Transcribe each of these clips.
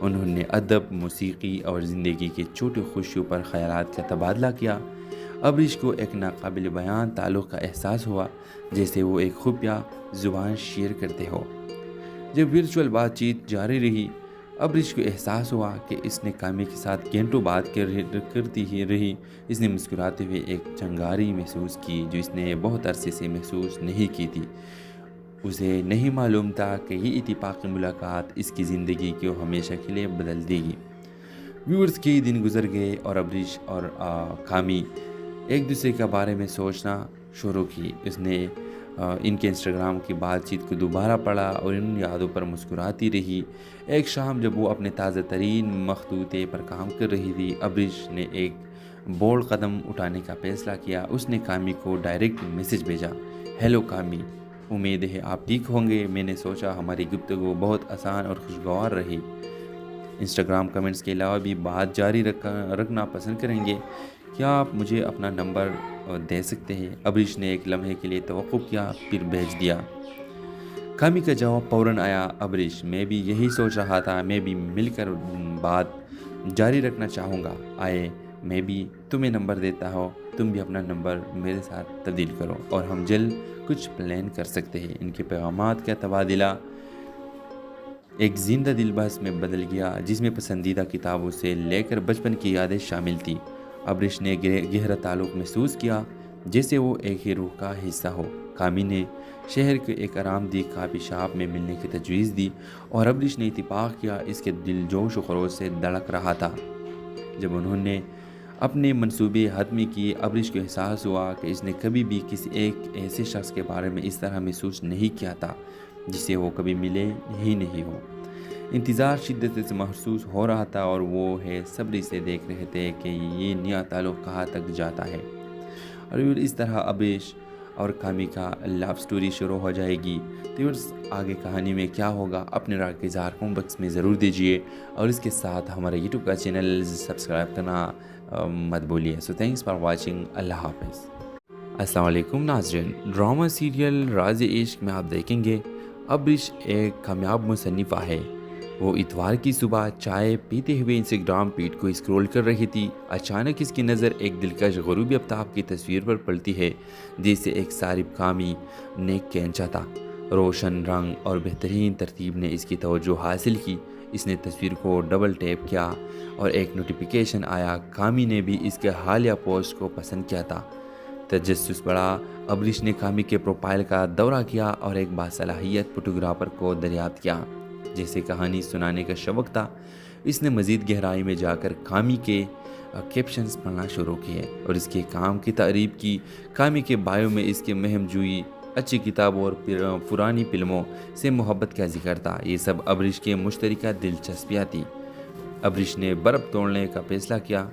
انہوں نے ادب، موسیقی اور زندگی کی چھوٹی خوشیوں پر خیالات کا تبادلہ کیا۔ ابریش کو ایک ناقابل بیان تعلق کا احساس ہوا، جیسے وہ ایک خفیہ زبان شیئر کرتے ہو۔ جب ورچوئل بات چیت جاری رہی، ابریش کو احساس ہوا کہ اس نے کامی کے ساتھ گھنٹوں بات کرتی ہی رہی۔ اس نے مسکراتے ہوئے ایک چنگاری محسوس کی جو اس نے بہت عرصے سے محسوس نہیں کی تھی۔ اسے نہیں معلوم تھا کہ یہ اتفاقی ملاقات اس کی زندگی کو ہمیشہ کے لیے بدل دے گی۔ ویورز کے دن گزر گئے اور ابریش اور کامی ایک دوسرے کے بارے میں سوچنا شروع کی۔ اس نے ان کے انسٹاگرام کی بات چیت کو دوبارہ پڑھا اور ان یادوں پر مسکراتی رہی۔ ایک شام جب وہ اپنے تازہ ترین مخطوطے پر کام کر رہی تھی، ابریش نے ایک بولڈ قدم اٹھانے کا فیصلہ کیا۔ اس نے کامی کو ڈائریکٹ میسج بھیجا: ہیلو کامی، امید ہے آپ ٹھیک ہوں گے۔ میں نے سوچا ہماری گفتگو بہت آسان اور خوشگوار رہی۔ انسٹاگرام کمنٹس کے علاوہ بھی بات جاری رکھنا پسند کریں گے؟ کیا آپ مجھے اپنا نمبر دے سکتے ہیں؟ ابریش نے ایک لمحے کے لیے توقف کیا، پھر بھیج دیا۔ کامی کا جواب فوراً آیا: ابریش، میں بھی یہی سوچ رہا تھا، میں بھی مل کر بات جاری رکھنا چاہوں گا۔ آئے میں بھی تمہیں نمبر دیتا ہوں، تم بھی اپنا نمبر میرے ساتھ تبدیل کرو اور ہم جلد کچھ پلان کر سکتے ہیں۔ ان کے پیغامات کا تبادلہ ایک زندہ دل بحث میں بدل گیا، جس میں پسندیدہ کتابوں سے لے کر بچپن کی یادیں شامل تھیں۔ ابریش نے گہرا تعلق محسوس کیا، جیسے وہ ایک ہی روح کا حصہ ہو۔ کامی نے شہر کے ایک آرام دہ کافی شاپ میں ملنے کی تجویز دی اور ابریش نے اتفاق کیا۔ اس کے دل جوش و خروش سے دھڑک رہا تھا۔ جب انہوں نے اپنے منصوبے حتمی کیے، ابریش کو احساس ہوا کہ اس نے کبھی بھی کسی ایک ایسے شخص کے بارے میں اس طرح محسوس نہیں کیا تھا جسے وہ کبھی ملے ہی نہیں ہو۔ انتظار شدت سے محسوس ہو رہا تھا اور وہ صبر سے دیکھ رہے تھے کہ یہ نیا تعلق کہاں تک جاتا ہے۔ اور اس طرح ابریش اور کامی کا لو سٹوری شروع ہو جائے گی۔ تو آگے کہانی میں کیا ہوگا، اپنے رائے کا اظہار کمنٹ باکس میں ضرور دیجیے اور اس کے ساتھ ہمارے یوٹیوب کا چینل سبسکرائب کرنا مت بولیے۔ سو تھینکس فار واچنگ۔ اللہ حافظ۔ السلام علیکم ناظرین، ڈرامہ سیریل راز عشق میں آپ دیکھیں گے ابریش ایک کامیاب مصنفہ ہے۔ وہ اتوار کی صبح چائے پیتے ہوئے انسٹاگرام فیڈ کو اسکرول کر رہی تھی۔ اچانک اس کی نظر ایک دلکش غروبی آفتاب کی تصویر پر پڑتی ہے، جسے ایک صارف کامی نے کھینچا تھا۔ روشن رنگ اور بہترین ترتیب نے اس کی توجہ حاصل کی۔ اس نے تصویر کو ڈبل ٹیپ کیا اور ایک نوٹیفیکیشن آیا۔ کامی نے بھی اس کے حالیہ پوسٹ کو پسند کیا تھا۔ تجسس بڑھا۔ ابریش نے کامی کے پروفائل کا دورہ کیا اور ایک باصلاحیت فوٹوگرافر کو دریافت کیا۔ جیسے کہانی سنانے کا شوق تھا، اس نے مزید گہرائی میں جا کر کامی کے کیپشنز پڑھنا شروع کیے اور اس کے کام کی تعریف کی۔ کامی کے بایو میں اس کے مہم جوئی، اچھی کتابوں اور پرانی فلموں سے محبت کا ذکر تھا۔ یہ سب ابریش کے مشترکہ دلچسپیاں تھیں۔ ابریش نے برف توڑنے کا فیصلہ کیا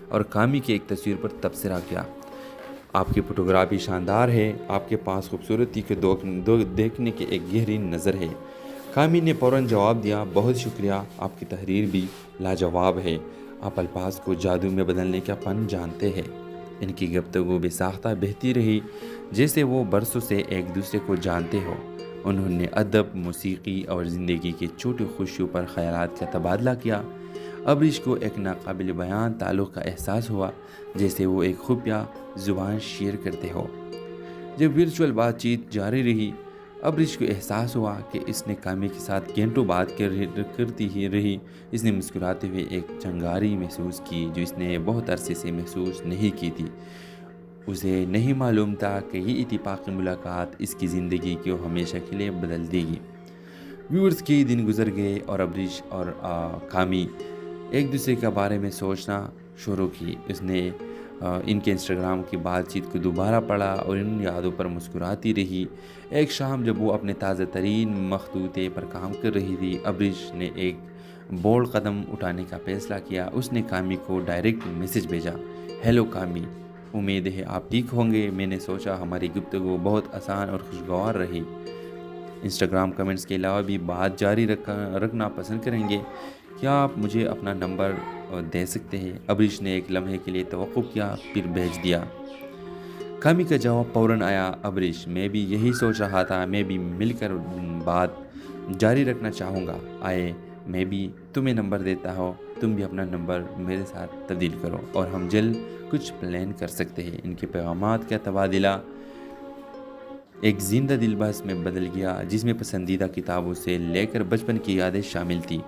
اور کامی کی ایک تصویر پر تبصرہ کیا: آپ کی فوٹوگرافی شاندار ہے، آپ کے پاس خوبصورتی کے دیکھنے کی ایک گہری نظر ہے۔ کامی نے فوراً جواب دیا: بہت شکریہ، آپ کی تحریر بھی لاجواب ہے، آپ الفاظ کو جادو میں بدلنے کا فن جانتے ہیں۔ ان کی گفتگو بے ساختہ بہتی رہی، جیسے وہ برسوں سے ایک دوسرے کو جانتے ہو۔ انہوں نے ادب، موسیقی اور زندگی کی چھوٹی خوشیوں پر خیالات کا تبادلہ کیا۔ ابریش کو ایک ناقابل بیان تعلق کا احساس ہوا، جیسے وہ ایک خفیہ زبان شیئر کرتے ہو۔ جب ورچوئل بات چیت جاری رہی، ابریش کو احساس ہوا کہ اس نے کامی کے ساتھ گھنٹوں بات کرتی ہی رہی۔ اس نے مسکراتے ہوئے ایک چنگاری محسوس کی جو اس نے بہت عرصے سے محسوس نہیں کی تھی۔ اسے نہیں معلوم تھا کہ یہ اتفاقی ملاقات اس کی زندگی کو ہمیشہ کے لیے بدل دے گی۔ ویورز کے دن گزر گئے اور ابریش اور کامی ایک دوسرے کے بارے میں سوچنا شروع کی۔ اس نے ان کے انسٹاگرام کی بات چیت کو دوبارہ پڑھا اور ان یادوں پر مسکراتی رہی۔ ایک شام جب وہ اپنے تازہ ترین مخطوطے پر کام کر رہی تھی، ابریش نے ایک بولڈ قدم اٹھانے کا فیصلہ کیا۔ اس نے کامی کو ڈائریکٹ میسج بھیجا: ہیلو کامی، امید ہے آپ ٹھیک ہوں گے۔ میں نے سوچا ہماری گفتگو بہت آسان اور خوشگوار رہی۔ انسٹاگرام کمنٹس کے علاوہ بھی بات جاری رکھنا پسند کریں گے؟ کیا آپ مجھے اپنا نمبر دے سکتے ہیں؟ ابریش نے ایک لمحے کے لیے توقف کیا، پھر بھیج دیا۔ کامی کا جواب فوراً آیا: ابریش، میں بھی یہی سوچ رہا تھا، میں بھی مل کر بات جاری رکھنا چاہوں گا۔ آئے میں بھی تمہیں نمبر دیتا ہوں، تم بھی اپنا نمبر میرے ساتھ تبدیل کرو اور ہم جلد کچھ پلان کر سکتے ہیں۔ ان کے پیغامات کا تبادلہ ایک زندہ دل بحث میں بدل گیا جس میں پسندیدہ کتابوں سے لے کر بچپن کی یادیں شامل تھیں۔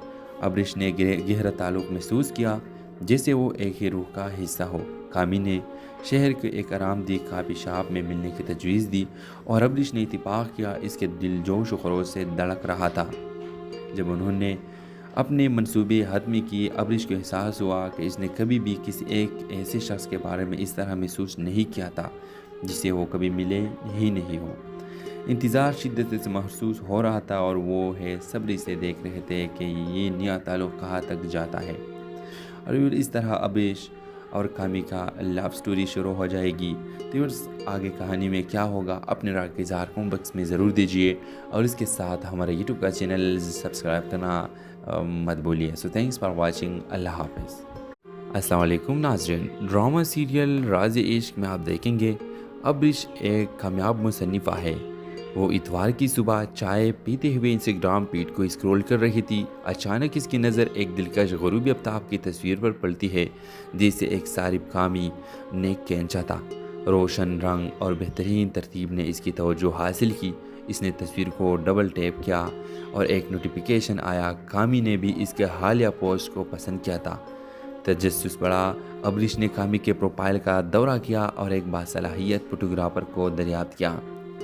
ابرش نے گہرا تعلق محسوس کیا جیسے وہ ایک ہی روح کا حصہ ہو۔ کامی نے شہر کے ایک آرام دہ کافی شاپ میں ملنے کی تجویز دی اور ابرش نے اتفاق کیا۔ اس کے دل جوش و خروش سے دھڑک رہا تھا۔ جب انہوں نے اپنے منصوبے حتمی کیے، ابرش کو احساس ہوا کہ اس نے کبھی بھی کسی ایک ایسے شخص کے بارے میں اس طرح محسوس نہیں کیا تھا جسے وہ کبھی ملے ہی نہیں ہو۔ انتظار شدت سے محسوس ہو رہا تھا اور وہ ہے صبر سے دیکھ رہے تھے کہ یہ نیا تعلق کہاں تک جاتا ہے۔ اور اس طرح ابرش اور کامی کا لو سٹوری شروع ہو جائے گی۔ تو آگے کہانی میں کیا ہوگا اپنے رائے کے اظہار کمنٹ باکس میں ضرور دیجیے اور اس کے ساتھ ہمارے یوٹیوب کا چینل سبسکرائب کرنا مت بھولیے۔ سو تھینکس فار واچنگ۔ اللہ حافظ۔ السلام علیکم ناظرین، ڈرامہ سیریل راز عشق میں آپ دیکھیں گے ابرش ایک کامیاب مصنفہ ہے۔ وہ اتوار کی صبح چائے پیتے ہوئے انسٹاگرام فیڈ کو اسکرول کر رہی تھی۔ اچانک اس کی نظر ایک دلکش غروبی آفتاب کی تصویر پر پڑتی ہے جسے ایک صارف کامی نے کھینچا تھا۔ روشن رنگ اور بہترین ترتیب نے اس کی توجہ حاصل کی۔ اس نے تصویر کو ڈبل ٹیپ کیا اور ایک نوٹیفیکیشن آیا۔ کامی نے بھی اس کے حالیہ پوسٹ کو پسند کیا تھا۔ تجسس بڑھا۔ ابرش نے کامی کے پروفائل کا دورہ کیا اور ایک باصلاحیت فوٹوگرافر کو دریافت کیا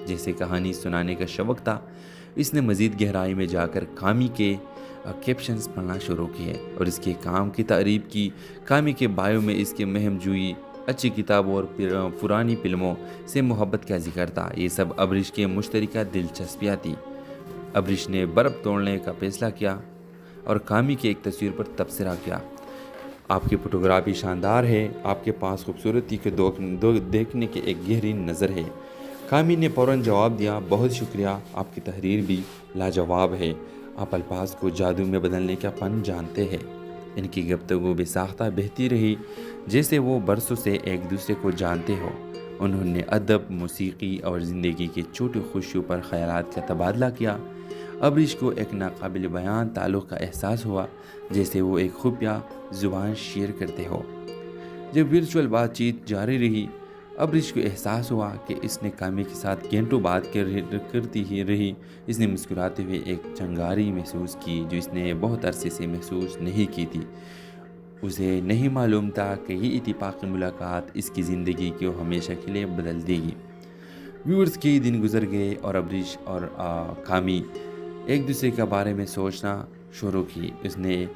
جیسے کہانی سنانے کا شوق تھا۔ اس نے مزید گہرائی میں جا کر کامی کے کیپشنز پڑھنا شروع کیے اور اس کے کام کی تعریف کی۔ کامی کے بایو میں اس کے مہم جوئی، اچھی کتابوں اور پرانی فلموں سے محبت کا ذکر تھا۔ یہ سب ابرش کے مشترکہ دلچسپیاں تھیں۔ ابرش نے برف توڑنے کا فیصلہ کیا اور کامی کی ایک تصویر پر تبصرہ کیا۔ آپ کی فوٹوگرافی شاندار ہے، آپ کے پاس خوبصورتی کو دیکھنے کی ایک گہری نظر ہے۔ کامی نے فوراً جواب دیا، بہت شکریہ، آپ کی تحریر بھی لاجواب ہے، آپ الفاظ کو جادو میں بدلنے کا فن جانتے ہیں۔ ان کی گفتگو بے ساختہ بہتی رہی جیسے وہ برسوں سے ایک دوسرے کو جانتے ہو۔ انہوں نے ادب، موسیقی اور زندگی کی چھوٹی خوشیوں پر خیالات کا تبادلہ کیا۔ ابرش کو ایک ناقابل بیان تعلق کا احساس ہوا جیسے وہ ایک خفیہ زبان شیئر کرتے ہو۔ جب ورچوئل بات چیت جاری رہی، ابرش کو احساس ہوا کہ اس نے کامی کے ساتھ گھنٹوں بات کرتی ہی رہی۔ اس نے مسکراتے ہوئے ایک چنگاری محسوس کی جو اس نے بہت عرصے سے محسوس نہیں کی تھی۔ اسے نہیں معلوم تھا کہ یہ اتفاقی ملاقات اس کی زندگی کو ہمیشہ کے لیے بدل دے گی۔ ویورز کے دن گزر گئے اور ابرش اور کامی ایک دوسرے کے بارے میں سوچنا شروع کی۔ اس نے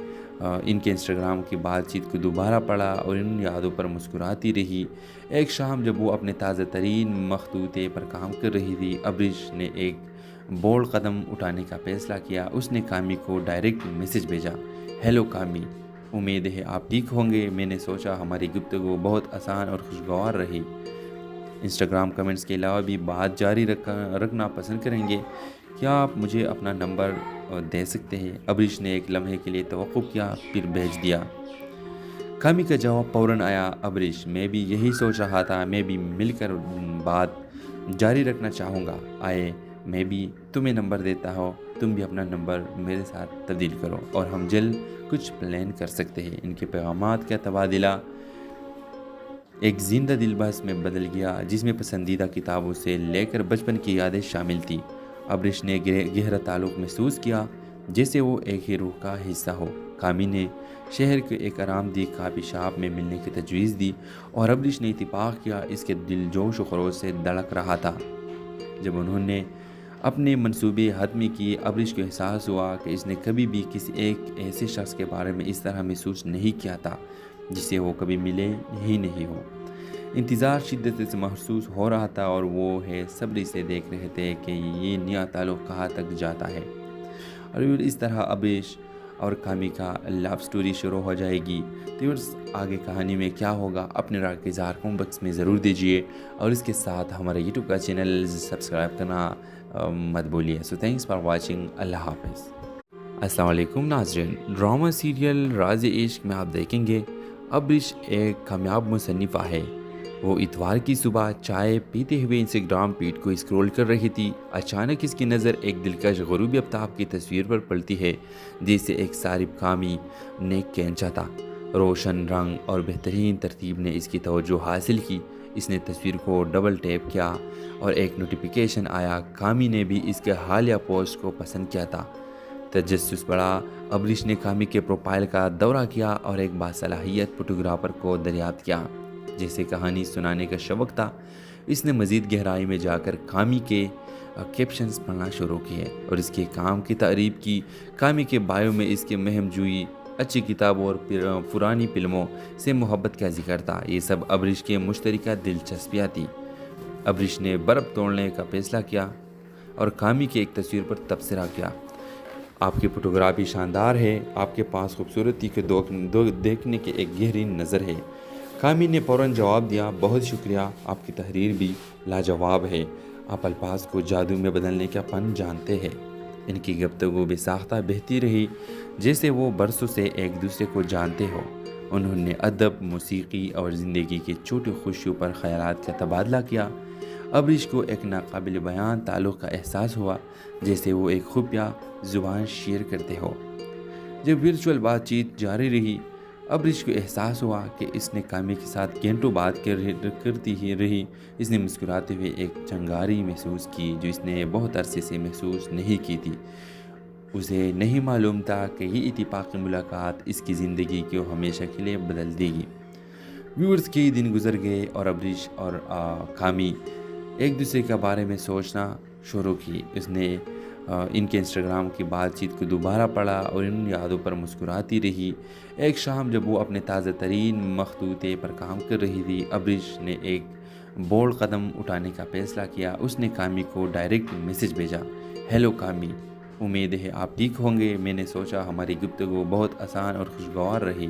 ان کے انسٹاگرام کی بات چیت کو دوبارہ پڑھا اور ان یادوں پر مسکراتی رہی۔ ایک شام جب وہ اپنے تازہ ترین مخطوطے پر کام کر رہی تھی، ابرش نے ایک بولڈ قدم اٹھانے کا فیصلہ کیا۔ اس نے کامی کو ڈائریکٹ میسج بھیجا، ہیلو کامی، امید ہے آپ ٹھیک ہوں گے۔ میں نے سوچا ہماری گفتگو بہت آسان اور خوشگوار رہی۔ انسٹاگرام کمنٹس کے علاوہ بھی بات جاری رکھنا پسند کریں گے؟ کیا آپ مجھے اپنا نمبر دے سکتے ہیں؟ ابرش نے ایک لمحے کے لیے توقف کیا پھر بھیج دیا۔ کامی کا جواب فوراً آیا، ابرش، میں بھی یہی سوچ رہا تھا، میں بھی مل کر بات جاری رکھنا چاہوں گا۔ میں بھی تمہیں نمبر دیتا ہوں، تم بھی اپنا نمبر میرے ساتھ تبدیل کرو اور ہم جلد کچھ پلان کر سکتے ہیں۔ ان کے پیغامات کا تبادلہ ایک زندہ دل بحث میں بدل گیا جس میں پسندیدہ کتابوں سے لے کر بچپن کی یادیں شامل تھیں۔ ابرش نے گہرا تعلق محسوس کیا جیسے وہ ایک ہی روح کا حصہ ہو۔ کامی نے شہر کے ایک آرام دہ کافی شاپ میں ملنے کی تجویز دی اور ابرش نے اتفاق کیا۔ اس کے دل جوش و خروش سے دھڑک رہا تھا۔ جب انہوں نے اپنے منصوبے حتمی کیے، ابرش کو احساس ہوا کہ اس نے کبھی بھی کسی ایک ایسے شخص کے بارے میں اس طرح محسوس نہیں کیا تھا جسے وہ کبھی ملے ہی نہیں ہو۔ انتظار شدت سے محسوس ہو رہا تھا اور وہ ہے صبر سے دیکھ رہے تھے کہ یہ نیا تعلق کہاں تک جاتا ہے۔ اور اس طرح ابرش اور کامی کا لو سٹوری شروع ہو جائے گی۔ تو آگے کہانی میں کیا ہوگا اپنے رائے کے اظہار کمنٹ باکس میں ضرور دیجیے اور اس کے ساتھ ہمارے یوٹیوب کا چینل سبسکرائب کرنا مت بھولیے۔ سو تھینکس فار واچنگ۔ اللہ حافظ۔ السلام علیکم ناظرین، ڈرامہ سیریل راز عشق میں آپ دیکھیں گے ابرش ایک کامیاب مصنفہ ہے۔ وہ اتوار کی صبح چائے پیتے ہوئے انسٹاگرام فیڈ کو اسکرول کر رہی تھی۔ اچانک اس کی نظر ایک دلکش غروبی آفتاب کی تصویر پر پڑتی ہے، جسے ایک صارف کامی نیک کینچا تھا۔ روشن رنگ اور بہترین ترتیب نے اس کی توجہ حاصل کی۔ اس نے تصویر کو ڈبل ٹیپ کیا اور ایک نوٹیفیکیشن آیا۔ کامی نے بھی اس کے حالیہ پوسٹ کو پسند کیا تھا۔ تجسس بڑھا۔ ابریش نے کامی کے پروفائل کا دورہ کیا اور ایک باصلاحیت فوٹوگرافر کو دریافت کیا جسے کہانی سنانے کا شوق تھا۔ اس نے مزید گہرائی میں جا کر کامی کے کیپشنز پڑھنا شروع کیے اور اس کے کام کی تعریف کی۔ کامی کے بایو میں اس کے مہم جوئی، اچھی کتابوں اور پرانی فلموں سے محبت کا ذکر تھا۔ یہ سب ابریش کے مشترکہ دلچسپیاں تھیں۔ ابریش نے برف توڑنے کا فیصلہ کیا اور کامی کی ایک تصویر پر تبصرہ کیا: آپ کی فوٹوگرافی شاندار ہے، آپ کے پاس خوبصورتی کو دیکھنے کی ایک گہری نظر ہے۔ کامی نے فوراً جواب دیا: بہت شکریہ، آپ کی تحریر بھی لاجواب ہے، آپ الفاظ کو جادو میں بدلنے کا فن جانتے ہیں۔ ان کی گفتگو بے ساختہ بہتی رہی، جیسے وہ برسوں سے ایک دوسرے کو جانتے ہو۔ انہوں نے ادب، موسیقی اور زندگی کی چھوٹی خوشیوں پر خیالات کا تبادلہ کیا۔ ابریش کو ایک ناقابل بیان تعلق کا احساس ہوا، جیسے وہ ایک خفیہ زبان شیئر کرتے ہو۔ جب ورچوئل بات چیت جاری رہی، ابریش کو احساس ہوا کہ اس نے کامی کے ساتھ گھنٹوں بات کرتی ہی رہی۔ اس نے مسکراتے ہوئے ایک چنگاری محسوس کی جو اس نے بہت عرصے سے محسوس نہیں کی تھی۔ اسے نہیں معلوم تھا کہ یہ اتفاقی ملاقات اس کی زندگی کو ہمیشہ کے لیے بدل دے گی۔ ویورز کئی دن گزر گئے اور ابریش اور کامی ایک دوسرے کے بارے میں سوچنا شروع کی۔ اس نے ان کے انسٹاگرام کی بات چیت کو دوبارہ پڑھا اور ان یادوں پر مسکراتی رہی۔ ایک شام جب وہ اپنے تازہ ترین مخطوطے پر کام کر رہی تھی، ابریش نے ایک بولڈ قدم اٹھانے کا فیصلہ کیا۔ اس نے کامی کو ڈائریکٹ میسج بھیجا: ہیلو کامی، امید ہے آپ ٹھیک ہوں گے۔ میں نے سوچا ہماری گفتگو بہت آسان اور خوشگوار رہی۔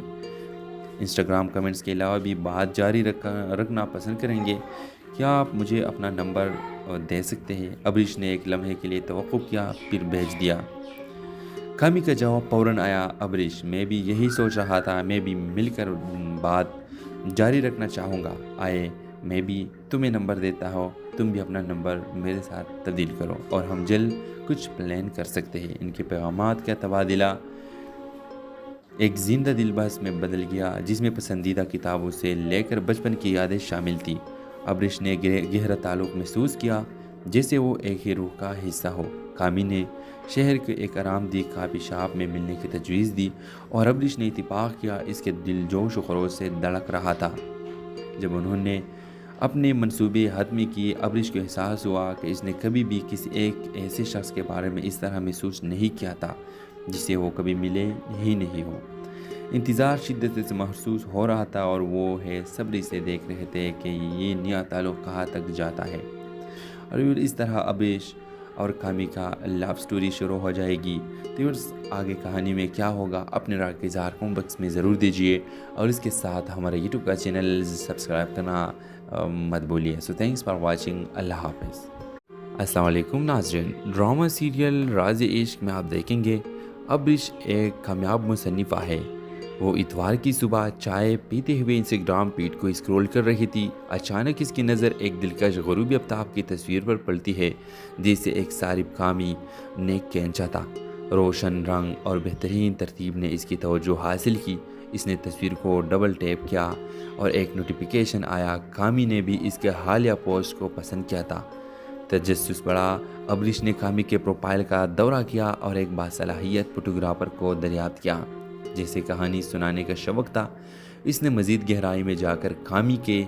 انسٹاگرام کمنٹس کے علاوہ بھی بات جاری رکھنا پسند کریں گے؟ کیا آپ مجھے اپنا نمبر دے سکتے ہیں؟ ابریش نے ایک لمحے کے لیے توقف کیا، پھر بھیج دیا۔ کامی کا جواب فوراً آیا: ابریش، میں بھی یہی سوچ رہا تھا، میں بھی مل کر بات جاری رکھنا چاہوں گا۔ آئے میں بھی تمہیں نمبر دیتا ہوں، تم بھی اپنا نمبر میرے ساتھ تبدیل کرو اور ہم جلد کچھ پلان کر سکتے ہیں۔ ان کے پیغامات کا تبادلہ ایک زندہ دل بحث میں بدل گیا، جس میں پسندیدہ کتابوں سے لے کر بچپن کی یادیں شامل تھیں۔ ابریش نے گہرا تعلق محسوس کیا، جیسے وہ ایک ہی روح کا حصہ ہو۔ کامی نے شہر کے ایک آرام دہ کافی شاپ میں ملنے کی تجویز دی اور ابریش نے اتفاق کیا۔ اس کے دل جوش و خروش سے دھڑک رہا تھا۔ جب انہوں نے اپنے منصوبے حتمی کیے، ابریش کو احساس ہوا کہ اس نے کبھی بھی کسی ایک ایسے شخص کے بارے میں اس طرح محسوس نہیں کیا تھا جسے وہ کبھی ملے ہی نہیں ہو۔ انتظار شدت سے محسوس ہو رہا تھا اور وہ صبر سے دیکھ رہے تھے کہ یہ نیا تعلق کہاں تک جاتا ہے۔ اور اس طرح ابریش اور کامی کا لو سٹوری شروع ہو جائے گی۔ تو آگے کہانی میں کیا ہوگا، اپنے رائے کا اظہار کمنٹ باکس میں ضرور دیجیے اور اس کے ساتھ ہمارے یوٹیوب کا چینل سبسکرائب کرنا مت بولیے۔ سو تھینکس فار واچنگ۔ اللہ حافظ۔ السلام علیکم ناظرین، ڈرامہ سیریل راز عشق میں آپ دیکھیں گے ابریش ایک کامیاب مصنفہ ہے۔ وہ اتوار کی صبح چائے پیتے ہوئے انسٹاگرام فیڈ کو اسکرول کر رہی تھی۔ اچانک اس کی نظر ایک دلکش غروبی آفتاب کی تصویر پر پڑتی ہے، جسے ایک صارف کامی نیک کینچا تھا۔ روشن رنگ اور بہترین ترتیب نے اس کی توجہ حاصل کی۔ اس نے تصویر کو ڈبل ٹیپ کیا اور ایک نوٹیفیکیشن آیا۔ کامی نے بھی اس کے حالیہ پوسٹ کو پسند کیا تھا۔ تجسس بڑھا۔ ابریش نے کامی کے پروفائل کا دورہ کیا اور ایک باصلاحیت فوٹوگرافر کو دریافت کیا جسے کہانی سنانے کا شوق تھا۔ اس نے مزید گہرائی میں جا کر کامی کے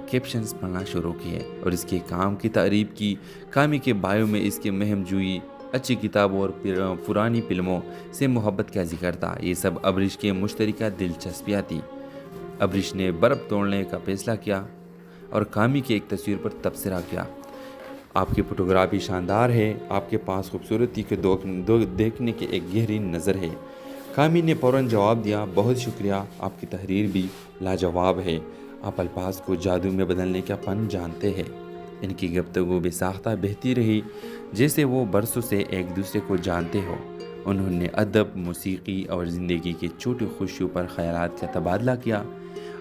کیپشنز پڑھنا شروع کیے اور اس کے کام کی تعریف کی۔ کامی کے بایو میں اس کے مہم جوئی، اچھی کتابوں اور پرانی فلموں سے محبت کا ذکر تھا۔ یہ سب ابریش کے مشترکہ دلچسپیاں تھیں۔ ابریش نے برف توڑنے کا فیصلہ کیا اور کامی کی ایک تصویر پر تبصرہ کیا: آپ کی فوٹوگرافی شاندار ہے، آپ کے پاس خوبصورتی کو دیکھنے کی ایک گہری نظر ہے۔ کامی نے فوراً جواب دیا: بہت شکریہ، آپ کی تحریر بھی لاجواب ہے، آپ الفاظ کو جادو میں بدلنے کا فن جانتے ہیں۔ ان کی گفتگو بے ساختہ بہتی رہی، جیسے وہ برسوں سے ایک دوسرے کو جانتے ہو۔ انہوں نے ادب، موسیقی اور زندگی کی چھوٹی خوشیوں پر خیالات کا تبادلہ کیا۔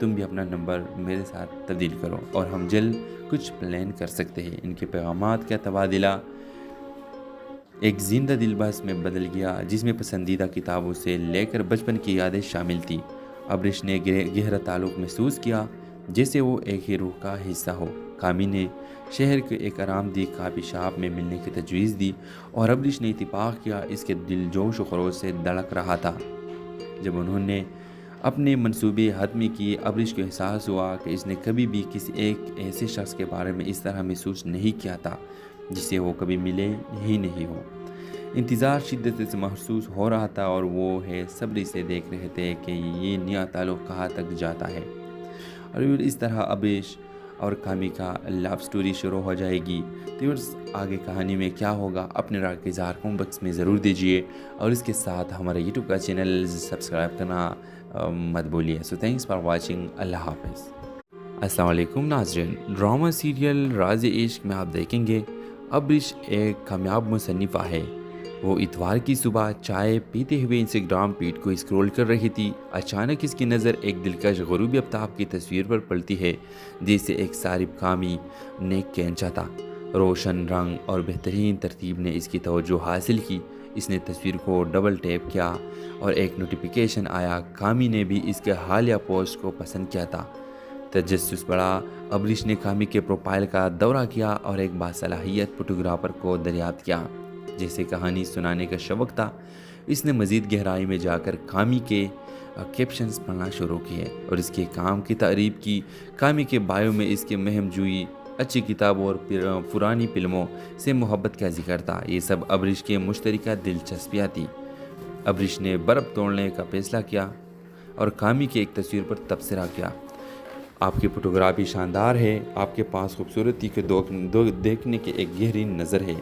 تم بھی اپنا نمبر میرے ساتھ تبدیل کرو اور ہم جلد کچھ پلان کر سکتے ہیں۔ ان کے پیغامات کا تبادلہ ایک زندہ دل بحث میں بدل گیا جس میں پسندیدہ کتابوں سے لے کر بچپن کی یادیں شامل تھیں۔ ابرش نے گہرا تعلق محسوس کیا جیسے وہ ایک ہی روح کا حصہ ہو۔ کامی نے شہر کے ایک آرام دہ کافی شاپ میں ملنے کی تجویز دی اور ابرش نے اتفاق کیا۔ اس کے دل جوش و خروش سے دھڑک رہا تھا۔ جب انہوں نے اپنے منصوبے حتمی کیے، ابرش کو احساس ہوا کہ اس نے کبھی بھی کسی ایک ایسے شخص کے بارے میں اس طرح محسوس نہیں کیا تھا جسے وہ کبھی ملے ہی نہیں ہو۔ انتظار شدت سے محسوس ہو رہا تھا اور وہ صبر سے دیکھ رہے تھے کہ یہ نیا تعلق کہاں تک جاتا ہے اور اس طرح ابرش اور کامی کا لو سٹوری شروع ہو جائے گی۔ تو آگے کہانی میں کیا ہوگا اپنے رائے کا اظہار کمنٹ باکس میں ضرور دیجیے اور اس کے ساتھ ہمارے یوٹیوب کا چینل سبسکرائب کرنا مت بھولیے۔ سو تھینکس فار واچنگ۔ اللہ حافظ۔ السلام علیکم ناظرین، ڈرامہ سیریل راز عشق میں آپ دیکھیں گے ابرش ایک کامیاب مصنفہ ہے۔ وہ اتوار کی صبح چائے پیتے ہوئے انسٹاگرام فیڈ کو اسکرول کر رہی تھی۔ اچانک اس کی نظر ایک دلکش غروبی آفتاب کی تصویر پر پڑتی ہے جسے ایک صارف کامی نے کھینچا تھا۔ روشن رنگ اور بہترین ترتیب نے اس کی توجہ حاصل کی۔ اس نے تصویر کو ڈبل ٹیپ کیا اور ایک نوٹیفیکیشن آیا۔ کامی نے بھی اس کے حالیہ پوسٹ کو پسند کیا تھا۔ تجسس بڑھا۔ ابرش نے کامی کے پروفائل کا دورہ کیا اور ایک باصلاحیت فوٹوگرافر کو دریافت کیا جیسے کہانی سنانے کا شوق تھا۔ اس نے مزید گہرائی میں جا کر کامی کے کیپشنز پڑھنا شروع کیے اور اس کے کام کی تعریف کی۔ کامی کے بایو میں اس کے مہم جوئی، اچھی کتابوں اور پرانی فلموں سے محبت کا ذکر تھا۔ یہ سب ابرش کے مشترکہ دلچسپیاں تھیں۔ ابرش نے برف توڑنے کا فیصلہ کیا اور کامی کی ایک تصویر پر تبصرہ کیا۔ آپ کی فوٹوگرافی شاندار ہے، آپ کے پاس خوبصورتی کو دیکھنے کی ایک گہری نظر ہے۔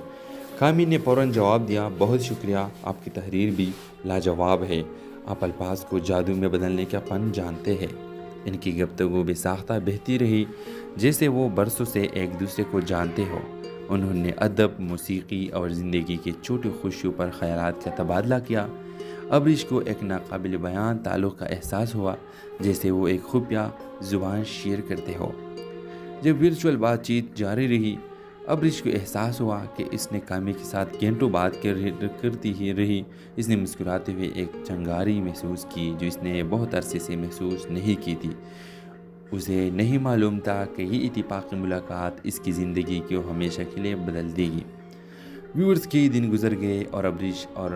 کامی نے فوراً جواب دیا، بہت شکریہ، آپ کی تحریر بھی لاجواب ہے، آپ الفاظ کو جادو میں بدلنے کا فن جانتے ہیں۔ ان کی گفتگو بے ساختہ بہتی رہی جیسے وہ برسوں سے ایک دوسرے کو جانتے ہو۔ انہوں نے ادب، موسیقی اور زندگی کی چھوٹی خوشیوں پر خیالات کا تبادلہ کیا۔ ابرش کو ایک ناقابل بیان تعلق کا احساس ہوا جیسے وہ ایک خفیہ زبان شیئر کرتے ہو۔ جب ورچوئل بات چیت جاری رہی، ابرش کو احساس ہوا کہ اس نے کامی کے ساتھ گھنٹوں بات کرتی ہی رہی۔ اس نے مسکراتے ہوئے ایک چنگاری محسوس کی جو اس نے بہت عرصے سے محسوس نہیں کی تھی۔ اسے نہیں معلوم تھا کہ یہ اتفاقی ملاقات اس کی زندگی کو ہمیشہ کے لیے بدل دے گی۔ ویورز کے دن گزر گئے اور ابرش اور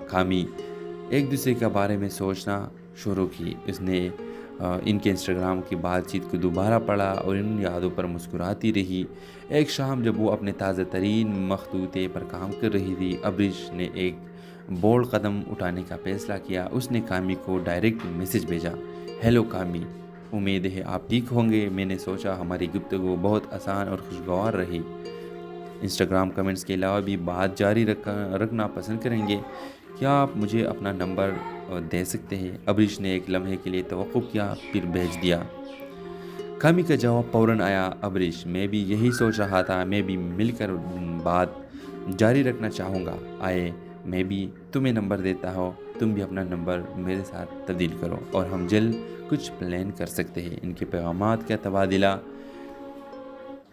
کامی ایک دوسرے کے بارے میں سوچنا شروع کی۔ اس نے ان کے انسٹاگرام کی بات چیت کو دوبارہ پڑھا اور ان یادوں پر مسکراتی رہی۔ ایک شام جب وہ اپنے تازہ ترین مخطوطے پر کام کر رہی تھی، ابرش نے ایک بولڈ قدم اٹھانے کا فیصلہ کیا۔ اس نے کامی کو ڈائریکٹ میسج بھیجا، ہیلو کامی، امید ہے آپ ٹھیک ہوں گے۔ میں نے سوچا ہماری گفتگو بہت آسان اور خوشگوار رہی۔ انسٹاگرام کمنٹس کے علاوہ بھی بات جاری رکھنا پسند کریں گے؟ کیا آپ مجھے اپنا نمبر دے سکتے ہیں؟ ابرش نے ایک لمحے کے لیے توقف کیا پھر بھیج دیا۔ کامی کا جواب فوراً آیا، ابرش، میں بھی یہی سوچ رہا تھا، میں بھی مل کر بات جاری رکھنا چاہوں گا۔ آئے میں بھی تمہیں نمبر دیتا ہوں، تم بھی اپنا نمبر میرے ساتھ تبدیل کرو اور ہم جلد کچھ پلان کر سکتے ہیں۔ ان کے پیغامات کا تبادلہ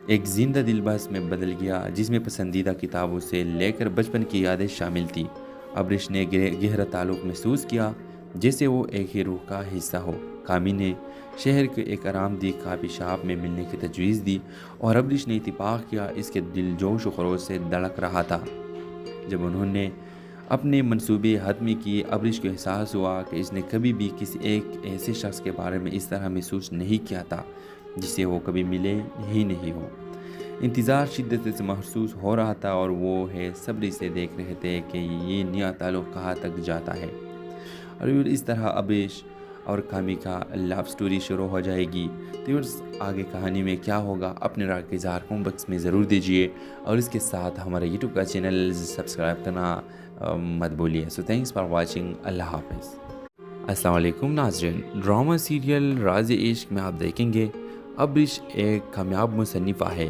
ایک زندہ دل بحث میں بدل گیا جس میں پسندیدہ کتابوں سے لے کر بچپن کی یادیں شامل تھیں۔ ابرش نے گہرا تعلق محسوس کیا جیسے وہ ایک ہی روح کا حصہ ہو۔ کامی نے شہر کے ایک آرام دہ کافی شاپ میں ملنے کی تجویز دی اور ابرش نے اتفاق کیا۔ اس کے دل جوش و خروش سے دھڑک رہا تھا۔ جب انہوں نے اپنے منصوبے حتمی کیے، ابرش کو احساس ہوا کہ اس نے کبھی بھی کسی ایک ایسے شخص کے بارے میں اس طرح محسوس نہیں کیا تھا جسے وہ کبھی ملے ہی نہیں ہو۔ انتظار شدت سے محسوس ہو رہا تھا اور وہ صبر سے دیکھ رہے تھے کہ یہ نیا تعلق کہاں تک جاتا ہے اور اس طرح ابرش اور کامی کا لو سٹوری شروع ہو جائے گی۔ تو آگے کہانی میں کیا ہوگا اپنے رائے کا اظہار کمنٹ باکس میں ضرور دیجیے اور اس کے ساتھ ہمارے یوٹیوب کا چینل سبسکرائب کرنا مت بھولیے۔ سو تھینکس فار واچنگ۔ اللہ حافظ۔ السلام علیکم ناظرین، ڈرامہ سیریل راز عشق میں آپ دیکھیں گے ابرش ایک کامیاب مصنفہ ہے۔